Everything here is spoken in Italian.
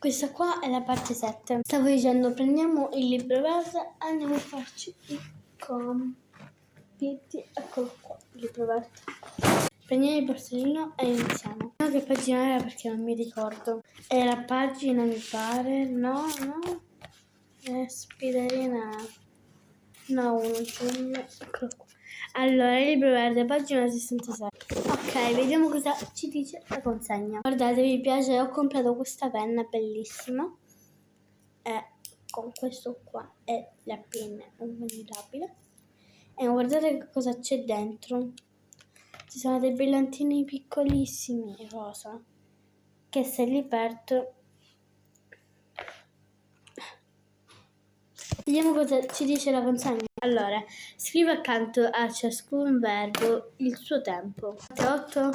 Questa qua è la parte 7. Stavo dicendo, prendiamo il libro verde, andiamo a farci i compiti. Eccolo qua, il libro verde. Prendiamo il borsellino e iniziamo. No, che pagina era perché non mi ricordo. È la pagina, mi pare. No. Spiderina. No, 1 giugno. Eccolo qua. Allora, il libro verde, pagina 66. Ok, vediamo cosa ci dice la consegna. Guardate, mi piace, ho comprato questa penna bellissima. Con questo qua è la penna umidabile. E guardate cosa c'è dentro. Ci sono dei brillantini piccolissimi rosa che se li aperto, vediamo cosa ci dice la consegna. Allora, scriva accanto a ciascun verbo il suo tempo. 8